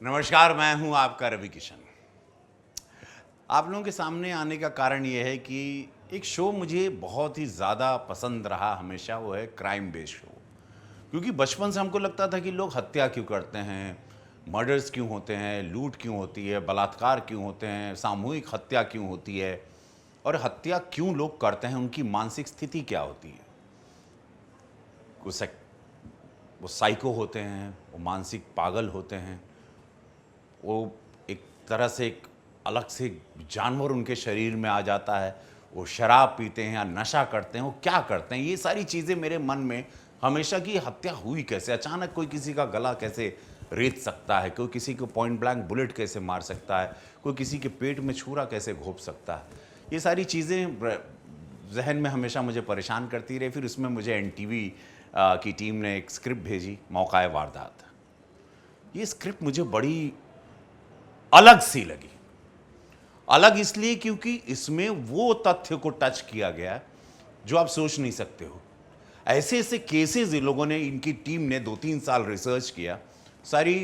नमस्कार, मैं हूं आपका रवि किशन। आप लोगों के सामने आने का कारण ये है कि एक शो मुझे बहुत ही ज़्यादा पसंद रहा हमेशा, वो है क्राइम बेस्ड शो। क्योंकि बचपन से हमको लगता था कि लोग हत्या क्यों करते हैं, मर्डर्स क्यों होते हैं, लूट क्यों होती है, बलात्कार क्यों होते हैं, सामूहिक हत्या क्यों होती है और हत्या क्यों लोग करते हैं, उनकी मानसिक स्थिति क्या होती है। वो वो साइको होते हैं, वो मानसिक पागल होते हैं, वो एक तरह से एक अलग से जानवर उनके शरीर में आ जाता है, वो शराब पीते हैं या नशा करते हैं, वो क्या करते हैं, ये सारी चीज़ें मेरे मन में हमेशा की हत्या हुई कैसे, अचानक कोई किसी का गला कैसे रेत सकता है, कोई किसी को पॉइंट ब्लैंक बुलेट कैसे मार सकता है, कोई किसी के पेट में छुरा कैसे घोंप सकता है, ये सारी चीज़ें जहन में हमेशा मुझे परेशान करती रही। फिर उसमें मुझे एनटीवी की टीम ने एक स्क्रिप्ट भेजी, मौका-ए वारदात। ये स्क्रिप्ट मुझे बड़ी अलग सी लगी। अलग इसलिए क्योंकि इसमें वो तथ्य को टच किया गया है जो आप सोच नहीं सकते हो। ऐसे ऐसे केसेस इन लोगों ने, इनकी टीम ने 2-3 साल रिसर्च किया, सारी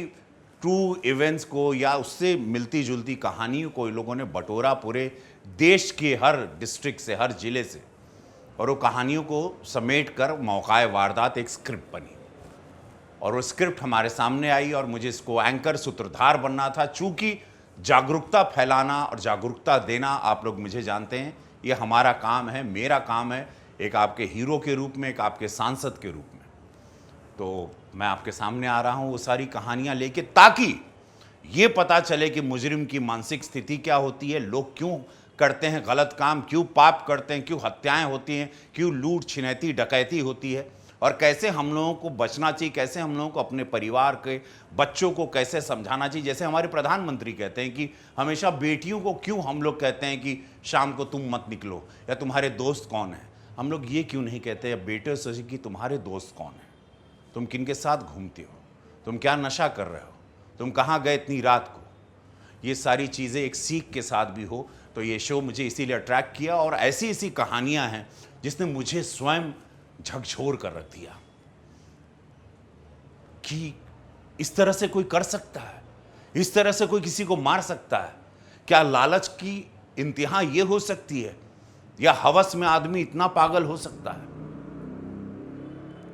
ट्रू इवेंट्स को या उससे मिलती जुलती कहानियों को इन लोगों ने बटोरा पूरे देश के हर डिस्ट्रिक्ट से, हर जिले से, और वो कहानियों को समेट कर मौका-ए वारदात एक स्क्रिप्ट बनी। और वो स्क्रिप्ट हमारे सामने आई और मुझे इसको एंकर सूत्रधार बनना था। चूंकि जागरूकता फैलाना और जागरूकता देना, आप लोग मुझे जानते हैं, ये हमारा काम है, मेरा काम है, एक आपके हीरो के रूप में, एक आपके सांसद के रूप में। तो मैं आपके सामने आ रहा हूँ वो सारी कहानियाँ लेके, ताकि ये पता चले कि मुजरिम की मानसिक स्थिति क्या होती है, लोग क्यों करते हैं गलत काम, क्यों पाप करते हैं, क्यों हत्याएं होती हैं, क्यों लूट छिनैती डकैती होती है, और कैसे हम लोगों को बचना चाहिए, कैसे हम लोगों को अपने परिवार के बच्चों को कैसे समझाना चाहिए। जैसे हमारे प्रधानमंत्री कहते हैं कि हमेशा बेटियों को क्यों हम लोग कहते हैं कि शाम को तुम मत निकलो, या तुम्हारे दोस्त कौन है, हम लोग ये क्यों नहीं कहते या बेटे से कि तुम्हारे दोस्त कौन है, तुम किन के साथ घूमते हो, तुम क्या नशा कर रहे हो, तुम कहाँ गए इतनी रात को। ये सारी चीज़ें एक सीख के साथ भी हो, तो ये शो मुझे इसीलिए अट्रैक्ट किया। और ऐसी ऐसी कहानियाँ हैं जिसने मुझे स्वयं झकझोर कर रख दिया कि इस तरह से कोई कर सकता है, इस तरह से कोई किसी को मार सकता है। क्या लालच की इंतहा ये हो सकती है, या हवस में आदमी इतना पागल हो सकता है,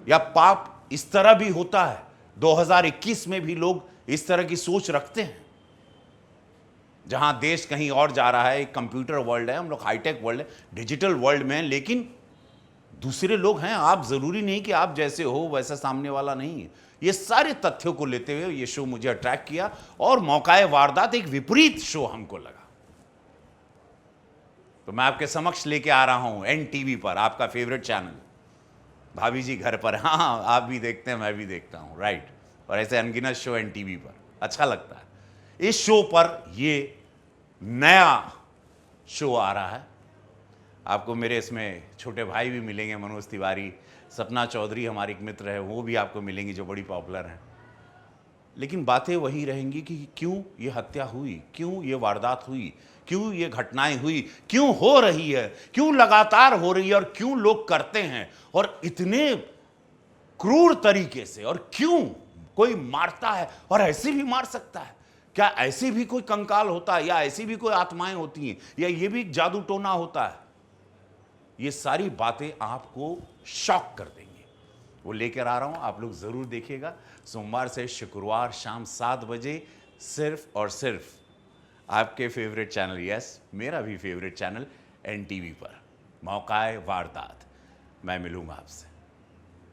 या पाप इस तरह भी होता है। 2021 में भी लोग इस तरह की सोच रखते हैं। जहां देश कहीं और जा रहा है, एक कंप्यूटर वर्ल्ड है, हम लोग हाईटेक वर्ल्ड है, डिजिटल वर्ल्ड में हैं, लेकिन दूसरे लोग हैं। आप जरूरी नहीं कि आप जैसे हो वैसा सामने वाला नहीं है। ये सारे तथ्यों को लेते हुए ये शो मुझे अट्रैक्ट किया, और मौका-ए वारदात एक विपरीत शो हमको लगा। तो मैं आपके समक्ष लेके आ रहा हूं एनटीवी पर, आपका फेवरेट चैनल। भाभी जी घर पर, हाँ आप भी देखते हैं, मैं भी देखता हूं, राइट। और ऐसे अनगिनत शो एनटीवी पर अच्छा लगता है। इस शो पर ये नया शो आ रहा है। आपको मेरे इसमें छोटे भाई भी मिलेंगे, मनोज तिवारी, सपना चौधरी हमारी एक मित्र है, वो भी आपको मिलेंगी जो बड़ी पॉपुलर हैं। लेकिन बातें वही रहेंगी कि क्यों ये हत्या हुई, क्यों ये वारदात हुई, क्यों ये घटनाएं हुई, क्यों हो रही है, क्यों लगातार हो रही है, और क्यों लोग करते हैं और इतने क्रूर तरीके से, और क्यों कोई मारता है और ऐसे भी मार सकता है। क्या ऐसे भी कोई कंकाल होता है, या ऐसी भी कोई आत्माएं होती हैं, या ये भी जादू टोना होता है। ये सारी बातें आपको शॉक कर देंगी। वो लेकर आ रहा हूं, आप लोग जरूर देखिएगा। सोमवार से शुक्रवार शाम 7 बजे, सिर्फ और सिर्फ आपके फेवरेट चैनल, यस मेरा भी फेवरेट चैनल, एनटीवी पर, मौका-ए वारदात। मैं मिलूंगा आपसे।